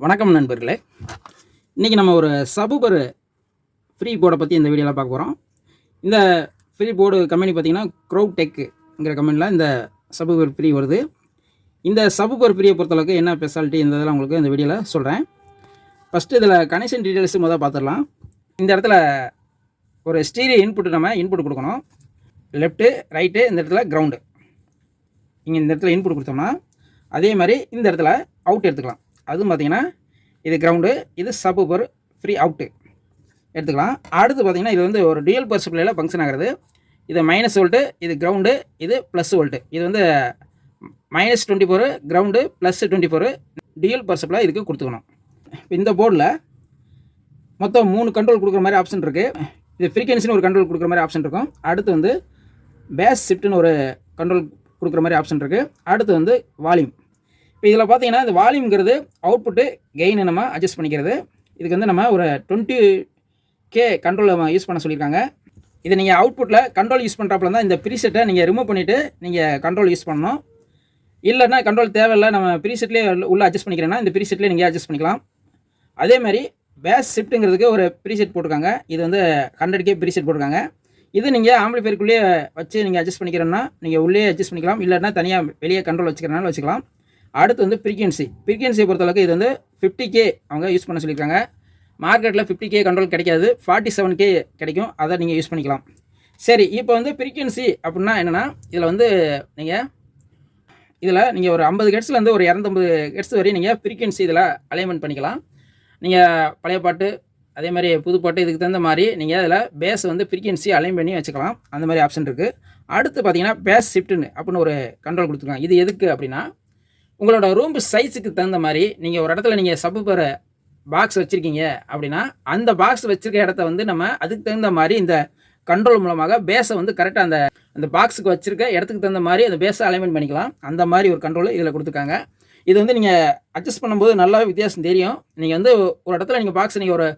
வணக்கம் நண்பர்களே. இன்றைக்கி நம்ம ஒரு சபூபர் ஃப்ரீ போர்டை பற்றி இந்த வீடியோவில் பார்க்க போகிறோம். இந்த ஃப்ரீ போர்டு கம்பெனி பார்த்திங்கன்னா க்ரௌடெக்குங்கிற கம்பெனியில் இந்த சபூபர் ஃப்ரீ வருது. இந்த சபூபர் ஃப்ரீயை பொறுத்தளவுக்கு என்ன ஸ்பெஷாலிட்டி இந்த இதெல்லாம் உங்களுக்கு இந்த வீடியோவில் சொல்கிறேன். ஃபஸ்ட்டு இதில் கனெக்ஷன் டீட்டெயில்ஸு முதல் பார்த்துடலாம். இந்த இடத்துல ஒரு ஸ்டீரியோ இன்புட் கொடுக்கணும். லெஃப்ட்டு ரைட்டு, இந்த இடத்துல கிரவுண்டு. இங்கே இந்த இடத்துல இன்புட் கொடுத்தோம்னா அதே மாதிரி இந்த இடத்துல அவுட் எடுத்துக்கலாம். அதுவும் பார்த்திங்கன்னா இது கிரவுண்டு, இது சபூபர் ஃப்ரீ அவுட்டு எடுத்துக்கலாம். அடுத்து பார்த்திங்கன்னா இது வந்து ஒரு டியூயல் பவர் சப்ளையில் ஃபங்க்ஷன் ஆகிறது. இது -V, இது கிரவுண்டு, இது +V. இது வந்து -24 கிரவுண்டு, +24 டியூயல் பவர் சப்ளை இதுக்கு கொடுத்துக்கணும். இந்த போர்டில் மொத்தம் 3 கண்ட்ரோல் கொடுக்குற மாதிரி ஆப்ஷன் இருக்குது. இது ஃப்ரீக்வன்சின்னு ஒரு கண்ட்ரோல் கொடுக்குற மாதிரி ஆப்ஷன் இருக்கும். அடுத்து வந்து பேஸ் ஷிஃப்ட்னு ஒரு கண்ட்ரோல் கொடுக்குற மாதிரி ஆப்ஷன் இருக்குது. அடுத்து வந்து வால்யூம். இப்போ இதில் பார்த்தீங்கன்னா இந்த வால்யூம்ங்கிறது அவுட்புட்டு கெயினை நம்ம அட்ஜஸ்ட் பண்ணிக்கிறது. இதுக்கு வந்து நம்ம ஒரு 20K கண்ட்ரோல் நம்ம யூஸ் பண்ண சொல்லியிருக்காங்க. இது நீங்கள் அவுட்புட்டில் கண்ட்ரோல் யூஸ் பண்ணுறப்பல தான் இந்த ப்ரீசெட்டை நீங்கள் ரிமூவ் பண்ணிவிட்டு நீங்கள் கண்ட்ரோல் யூஸ் பண்ணணும். இல்லைன்னா கண்ட்ரோல் தேவையில்லை, நம்ம ப்ரீசெட்லேயே உள்ள அட்ஜஸ்ட் பண்ணிக்கிறேன்னா இந்த ப்ரீசெட்லேயே நீங்கள் அட்ஜஸ்ட் பண்ணிக்கலாம். அதே மாதிரி பேஸ் ஷிஃப்ட்டுங்கிறதுக்கு ஒரு ப்ரீசெட் போட்டிருக்காங்க. இது வந்து 100K ப்ரீசெட் போட்டிருக்காங்க. இது நீங்கள் ஆம்பிளிஃபையருக்குள்ளேயே வச்சு நீங்கள் அட்ஜஸ்ட் பண்ணிக்கிறேன்னா நீங்கள் உள்ளே அட்ஜஸ்ட் பண்ணிக்கலாம். இல்லைன்னா தனியாக வெளியே கண்ட்ரோல் வச்சுக்கிறனால வச்சுக்கலாம். அடுத்து வந்து ஃப்ரீக்வன்சியை பொறுத்தளவுக்கு இது வந்து 50K அவங்க யூஸ் பண்ண சொல்லியிருக்காங்க. மார்க்கெட்டில் 50K கண்ட்ரோல் கிடைக்காது, 47K கிடைக்கும். அதை நீங்கள் யூஸ் பண்ணிக்கலாம். சரி, இப்போ வந்து ஃப்ரீக்வன்சி அப்படின்னா என்னென்னா இதில் வந்து நீங்கள் ஒரு 50 ஹெர்ட்ஸ்லேருந்து ஒரு 250 ஹெர்ட்ஸ் வரையும் நீங்கள் ஃப்ரீக்வன்சி இதில் அலைன்மெண்ட் பண்ணிக்கலாம். நீங்கள் பழைய பாட்டு அதே மாதிரி புது பாட்டு இதுக்கு தகுந்த மாதிரி நீங்கள் அதில் பேஸ் வந்து ஃப்ரீக்வன்சி அலைன் பண்ணி வச்சுக்கலாம். அந்த மாதிரி ஆப்ஷன் இருக்குது. அடுத்து பார்த்தீங்கன்னா பேஸ் ஷிஃப்ட்டுன்னு அப்படின்னு ஒரு கண்ட்ரோல் கொடுத்துருக்காங்க. இது எதுக்கு அப்படின்னா உங்களோட ரூம் சைஸுக்கு தகுந்த மாதிரி நீங்கள் ஒரு இடத்துல நீங்கள் சபூபர் பாக்ஸ் வச்சுருக்கீங்க அப்படின்னா அந்த பாக்ஸ் வச்சுருக்க இடத்த வந்து நம்ம அதுக்கு தகுந்த மாதிரி இந்த கண்ட்ரோல் மூலமாக பேஸை வந்து கரெக்டாக அந்த பாக்ஸுக்கு வச்சுருக்க இடத்துக்கு தகுந்த மாதிரி அந்த பேஸை அலைன்மெண்ட் பண்ணிக்கலாம். அந்த மாதிரி ஒரு கண்ட்ரோல் இதில் கொடுத்துருக்காங்க. இது வந்து நீங்கள் அட்ஜஸ்ட் பண்ணும்போது நல்லா வித்தியாசம் தெரியும். நீங்கள் வந்து ஒரு இடத்துல நீங்கள் பாக்ஸ் நீங்கள் ஒரு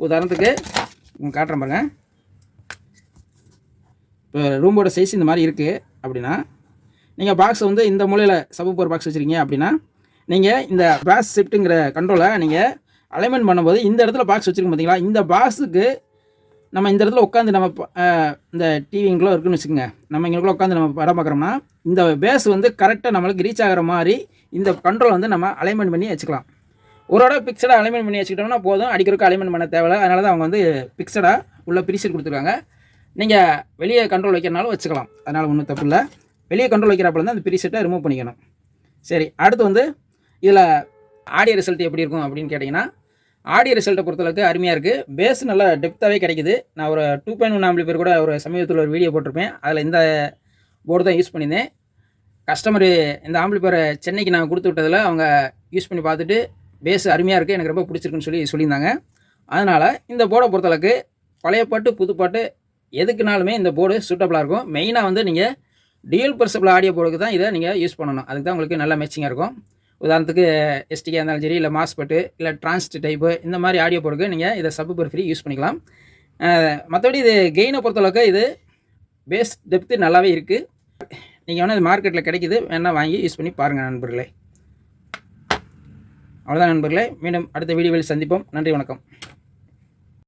உதாரணத்துக்கு காட்டுறேன் பாருங்க. இப்போ ரூமோட சைஸ் இந்த மாதிரி இருக்குது அப்படின்னா நீங்கள் பாக்ஸ் வந்து இந்த மூலையில் சபூபர் பாக்ஸ் வச்சுருக்கீங்க அப்படின்னா நீங்கள் இந்த பேஸ் ஷிஃப்ட்டுங்கிற கண்ட்ரோலை நீங்கள் அலைன்மெண்ட் பண்ணும்போது இந்த இடத்துல பாக்ஸ் வச்சுருக்கோம் பார்த்தீங்களா, இந்த பாக்ஸுக்கு நம்ம இந்த இடத்துல உட்காந்து நம்ம இந்த டிவி இங்கெல்லாம் இருக்குன்னு வச்சுக்கோங்க, நம்ம இங்கேக்குள்ள உட்காந்து நம்ம படம் பார்க்குறோம்னா இந்த பேஸ் வந்து கரெக்டாக நம்மளுக்கு ரீச் ஆகிற மாதிரி இந்த கண்ட்ரோல் வந்து நம்ம அலைன்மெண்ட் பண்ணி வச்சுக்கலாம். ஒரு இடம் பிக்சடாக அலைன்மெண்ட் பண்ணி வச்சுக்கிட்டோம்னா போதும், அடிக்கிறதுக்கு அலைன்மெண்ட் பண்ண தேவையில்லை. அதனால தான் அவங்க வந்து பிக்சடாக உள்ள ப்ரீசெட் கொடுத்துருக்காங்க. நீங்கள் வெளியே கண்ட்ரோல் வைக்கிறனாலும் வச்சுக்கலாம், அதனால் ஒன்றும் தப்பு இல்லை. வெளியே கண்ட்ரோல் வைக்கிறப்பல தான் அந்த ப்ரீசெட்டை ரிமூவ் பண்ணிக்கணும். சரி, அடுத்து வந்து இதில் ஆடியோ ரிசல்ட் எப்படி இருக்கும் அப்படின்னு கேட்டிங்கன்னா ஆடியோ ரிசல்ட்டை பொறுத்தளவுக்கு அருமையாக இருக்குது. பேஸ் நல்லா டெப்த்தாகவே கிடைக்குது. நான் ஒரு 2.1 ஆம்பிளிஃபையர் கூட ஒரு சமீபத்தில் ஒரு வீடியோ போட்டிருப்பேன். அதில் இந்த போர்டு தான் யூஸ் பண்ணியிருந்தேன். கஸ்டமரு இந்த ஆம்பிளிஃபையரை சென்னைக்கு நான் கொடுத்து விட்டதில் அவங்க யூஸ் பண்ணி பார்த்துட்டு பேஸ் அருமையாக இருக்குது, எனக்கு ரொம்ப பிடிச்சிருக்குன்னு சொல்லியிருந்தாங்க. அதனால் இந்த போர்டை பொறுத்தளவுக்கு பழைய பாட்டு புது பாட்டு எதுக்குனாலுமே இந்த போர்டு சூட்டபுளாக இருக்கும். மெயினாக வந்து நீங்கள் டியூயல் பவர் சப்ளை ஆடியோ போர்டுக்கு தான் இதை நீங்கள் யூஸ் பண்ணணும். அதுக்கு தான் உங்களுக்கு நல்ல மேட்சிங்காக இருக்கும். உதாரணத்துக்கு எஸ்டிகே இருந்தாலும் சரி, இல்லை மாஸ்பெட்டு, இல்லை டிரான்ஸ்ட் டைப்பு, இந்த மாதிரி ஆடியோ போர்டுக்கு நீங்கள் இதை சபூபர் ஃப்ரீ யூஸ் பண்ணிக்கலாம். மற்றபடி இது கெயினை பொறுத்தளவுக்கு இது பேஸ் டெப்த்து நல்லாவே இருக்குது. நீங்கள் வேணால் இது மார்க்கெட்டில் கிடைக்கிது, வேணால் வாங்கி யூஸ் பண்ணி பாருங்கள் நண்பர்களே. அவ்வளோதான் நண்பர்களே, மீண்டும் அடுத்த வீடியோவில் சந்திப்போம். நன்றி, வணக்கம்.